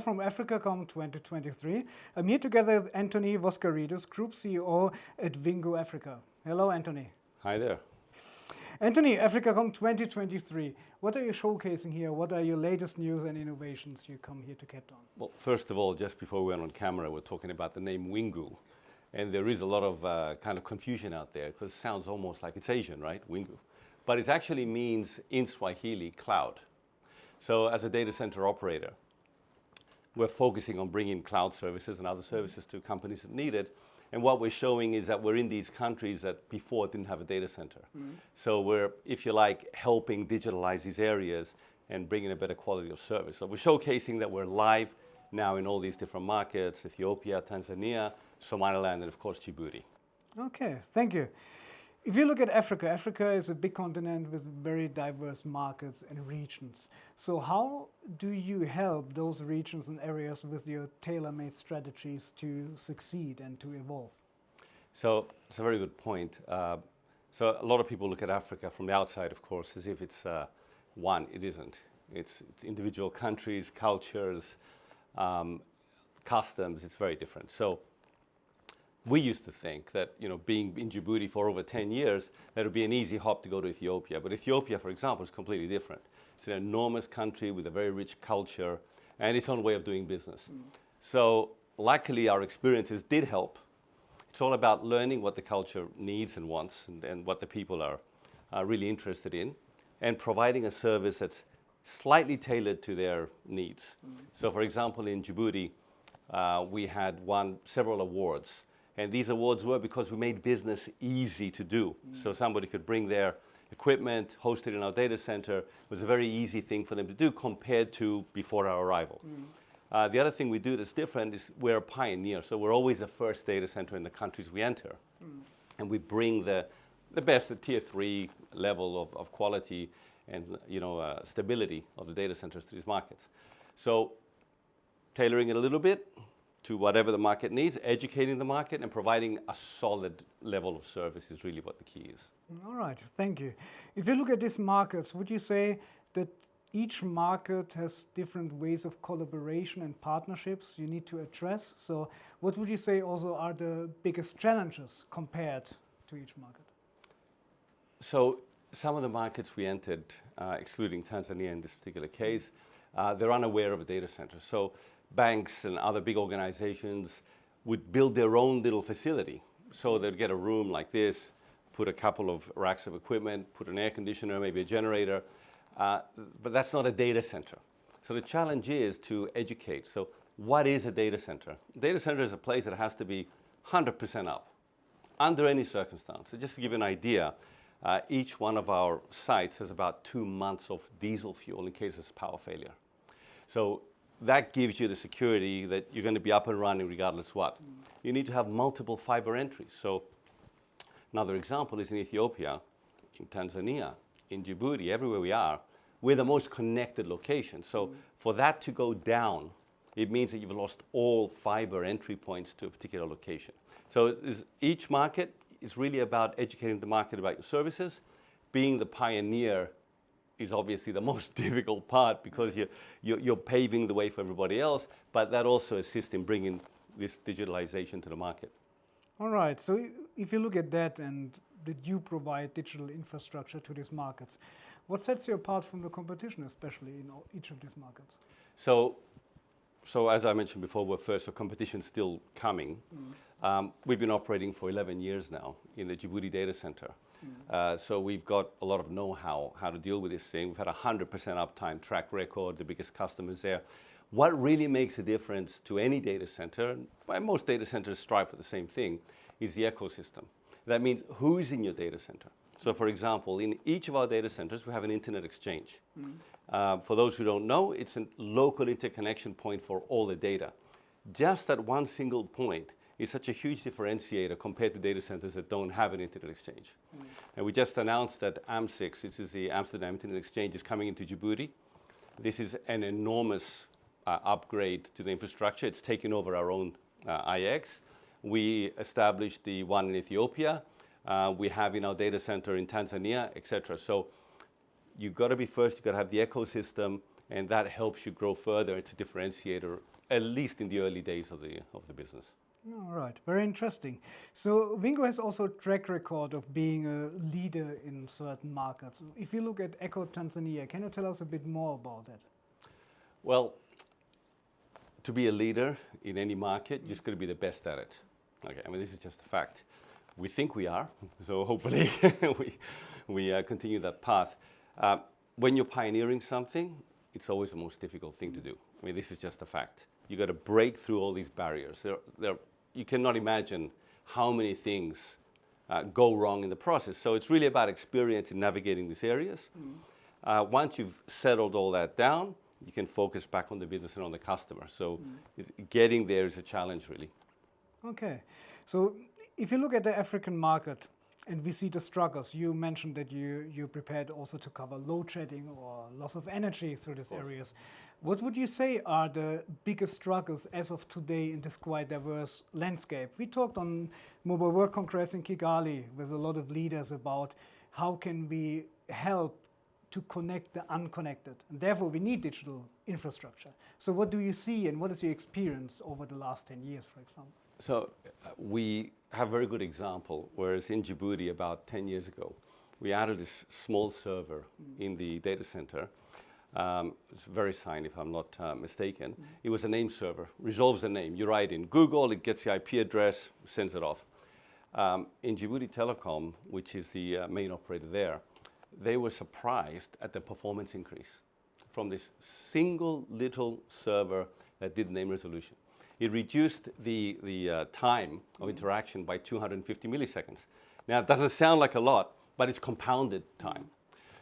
from AfricaCom 2023. I'm here together with Antony Voscarides, Group CEO at Wingu Africa. Hello, Antony. Hi there. Antony, AfricaCom 2023. What are you showcasing here? What are your latest news and innovations you come here to Cape Town? Well, first of all, just before we went on camera, we're talking about the name Wingu. And there is a lot of kind of confusion out there because it sounds almost like it's Asian, right? Wingu. But it actually means in Swahili, cloud. So as a data center operator, we're focusing on bringing cloud services and other services to companies that need it. And what we're showing is that we're in these countries that before didn't have a data center. So we're, if you like, helping digitalize these areas and bringing a better quality of service. So we're showcasing that we're live now in all these different markets: Ethiopia, Tanzania, Somaliland, and of course Djibouti. Okay, thank you. If you look at Africa, Africa is a big continent with very diverse markets and regions. So how do you help those regions and areas with your tailor-made strategies to succeed and to evolve? So it's a very good point. So a lot of people look at Africa from the outside, of course, as if it's one. It isn't. It's individual countries, cultures, customs. It's very different. So we used to think that, being in Djibouti for over 10 years, that it would be an easy hop to go to Ethiopia. But Ethiopia, for example, is completely different. It's an enormous country with a very rich culture and its own way of doing business. So luckily, our experiences did help. It's all about learning what the culture needs and wants and what the people are really interested in, and providing a service that's slightly tailored to their needs. So for example, in Djibouti, we had won several awards. And these awards were because we made business easy to do. So somebody could bring their equipment, host it in our data center. It was a very easy thing for them to do compared to before our arrival. The other thing we do that's different is we're a pioneer. So we're always the first data center in the countries we enter. And we bring the best, the tier 3 level of quality and stability of the data centers to these markets. So tailoring it a little bit to whatever the market needs, educating the market, and providing a solid level of service is really what the key is. All right, thank you. If you look at these markets, would you say that each market has different ways of collaboration and partnerships you need to address? So what would you say also are the biggest challenges compared to each market? So some of the markets we entered, excluding Tanzania in this particular case, they're unaware of a data center. So banks and other big organizations would build their own little facility. So they'd get a room like this, put a couple of racks of equipment, put an air conditioner, maybe a generator, but that's not a data center. So the challenge is to educate. So what is a data center? A data center is a place that has to be 100% up, under any circumstance. So just to give you an idea, each one of our sites has about 2 months of diesel fuel in case of power failure. So that gives you the security that you're going to be up and running regardless what. You need to have multiple fiber entries. So another example is in Ethiopia, in Tanzania, in Djibouti, everywhere we are, we're the most connected location. So for that to go down, it means that you've lost all fiber entry points to a particular location. So each market is really about educating the market about your services. Being the pioneer is obviously the most difficult part because you're paving the way for everybody else, but that also assists in bringing this digitalization to the market. All right, so if you look at that and that you provide digital infrastructure to these markets, what sets you apart from the competition, especially in each of these markets? So as I mentioned before, we're first, so competition's still coming. We've been operating for 11 years now in the Djibouti data center. So we've got a lot of know-how how to deal with this thing. We've had 100% uptime track record, the biggest customers there. What really makes a difference to any data center, and most data centers strive for the same thing, is the ecosystem. That means who's in your data center. So for example, in each of our data centers, we have an internet exchange. For those who don't know, it's a local interconnection point for all the data. Just that one single point is such a huge differentiator compared to data centers that don't have an internet exchange. And we just announced that AM6, this is the Amsterdam Internet Exchange, is coming into Djibouti. This is an enormous upgrade to the infrastructure. It's taken over our own IX. We established the one in Ethiopia. We have in our data center in Tanzania, etc. So you've got to be first, you've got to have the ecosystem, and that helps you grow further. It's a differentiator, at least in the early days of the business. All right, very interesting. So Wingu has also a track record of being a leader in certain markets. If you look at Echo Tanzania, can you tell us a bit more about that? Well, to be a leader in any market, you're just got to be the best at it. Okay, I mean, this is just a fact. We think we are, so hopefully we continue that path. When you're pioneering something, it's always the most difficult thing to do. I mean, this is just a fact. You got to break through all these barriers. You cannot imagine how many things go wrong in the process. So it's really about experience in navigating these areas. Once you've settled all that down, you can focus back on the business and on the customer. So getting there is a challenge, really. Okay, so if you look at the African market and we see the struggles, you mentioned that you're prepared also to cover load shedding or loss of energy through these areas. What would you say are the biggest struggles as of today in this quite diverse landscape? We talked on Mobile World Congress in Kigali with a lot of leaders about how can we help to connect the unconnected, and therefore we need digital infrastructure. So what do you see and what is your experience over the last 10 years, for example? So we have a very good example, whereas in Djibouti about 10 years ago, we added this small server in the data center. It's VeriSign, if I'm not mistaken. It was a name server, resolves a name. You write in Google, it gets the IP address, sends it off. In Djibouti Telecom, which is the main operator there, they were surprised at the performance increase from this single little server that did name resolution. It reduced the time of interaction by 250 milliseconds. Now, it doesn't sound like a lot, but it's compounded time.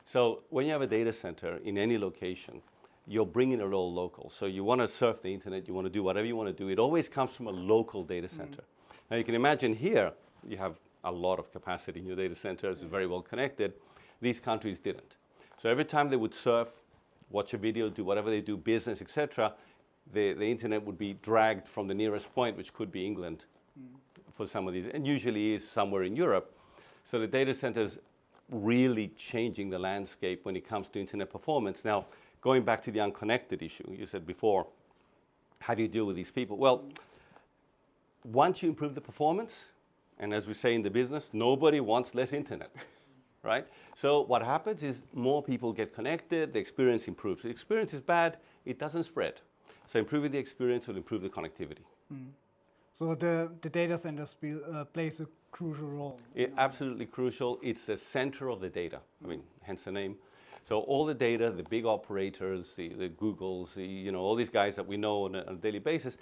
So when you have a data center in any location, you're bringing it all local. So you want to surf the internet, you want to do whatever you want to do. It always comes from a local data center. Now, you can imagine here, you have a lot of capacity in your data centers, it's very well connected. These countries didn't. So every time they would surf, watch a video, do whatever they do, business, etc., the internet would be dragged from the nearest point, which could be England for some of these, and usually is somewhere in Europe. So the data centers really changing the landscape when it comes to internet performance. Now, going back to the unconnected issue, you said before, how do you deal with these people? Well, once you improve the performance, and as we say in the business, nobody wants less internet, right? So what happens is more people get connected, the experience improves. If the experience is bad, it doesn't spread. So improving the experience will improve the connectivity. So the data center plays a crucial role. Absolutely crucial. It's the center of the data. I mean, hence the name. So all the data, the big operators, the Googles, all these guys that we know on a daily basis,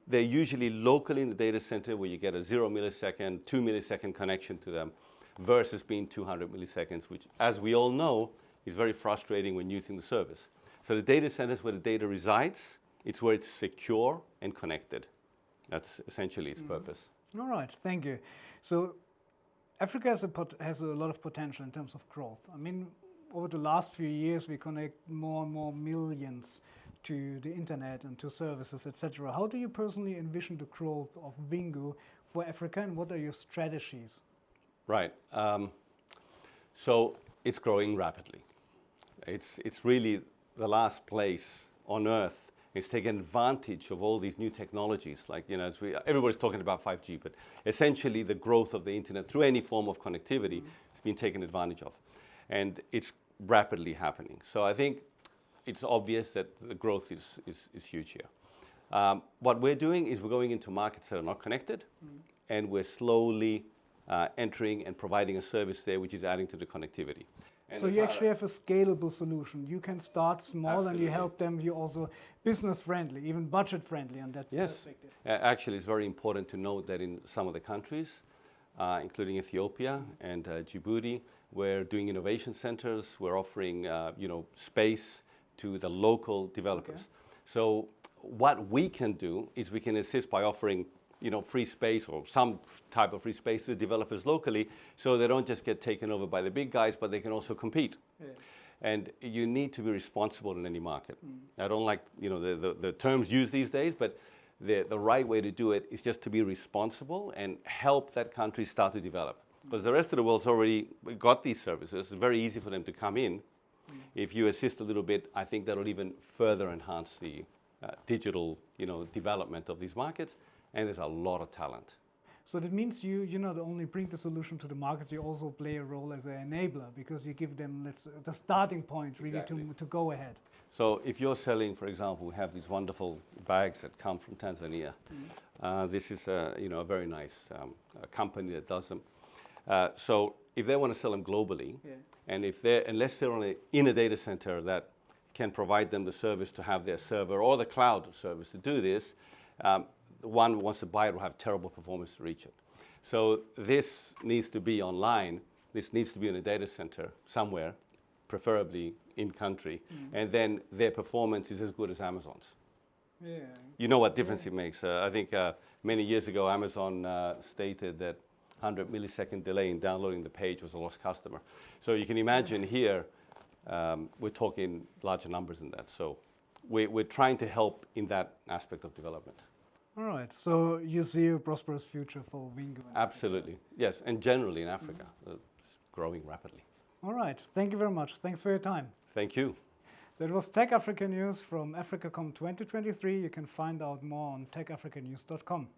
they're usually locally in the data center where you get a 0 millisecond, 2 millisecond connection to them versus being 200 milliseconds, which, as we all know, is very frustrating when using the service. So the data center is where the data resides. It's where it's secure and connected. That's essentially its purpose. All right, thank you. So Africa has a lot of potential in terms of growth. I mean, over the last few years, we connect more and more millions to the internet and to services, etc. How do you personally envision the growth of Wingu for Africa, and what are your strategies? Right. So it's growing rapidly. It's really the last place on Earth. It's taking advantage of all these new technologies, like, everybody's talking about 5G, but essentially the growth of the internet through any form of connectivity has been taken advantage of. And it's rapidly happening. So I think it's obvious that the growth is huge here. What we're doing is we're going into markets that are not connected, and we're slowly entering and providing a service there which is adding to the connectivity. So you actually have a scalable solution. You can start small. Absolutely. And you help them. You're also business friendly, even budget friendly on that perspective. Actually, it's very important to note that in some of the countries, including Ethiopia and Djibouti, we're doing innovation centers. We're offering space to the local developers. Okay. So what we can do is we can assist by offering free space or some type of free space to developers locally, so they don't just get taken over by the big guys, but they can also compete. Yeah. And you need to be responsible in any market. I don't like the terms used these days, but the right way to do it is just to be responsible and help that country start to develop. Because the rest of the world's already got these services. It's very easy for them to come in If you assist a little bit, I think that'll even further enhance the digital, development of these markets. And there's a lot of talent. So that means you not only bring the solution to the market, you also play a role as an enabler because you give them the starting point really to go ahead. So if you're selling, for example, we have these wonderful bags that come from Tanzania. This is a very nice company that does them. So if they want to sell them globally, and unless they're in a data center that can provide them the service to have their server or the cloud service to do this, one wants to buy it will have terrible performance to reach it. So this needs to be online. This needs to be in a data center somewhere, preferably in country, and then their performance is as good as Amazon's. Yeah. You know what difference it makes. I think many years ago, Amazon stated that 100 millisecond delay in downloading the page was a lost customer. So you can imagine here, we're talking larger numbers than that. So we're trying to help in that aspect of development. All right. So you see a prosperous future for Wingu? Absolutely. Yes. And generally in Africa, it's growing rapidly. All right. Thank you very much. Thanks for your time. Thank you. That was TechAfrica News from AfricaCom 2023. You can find out more on techafricanews.com.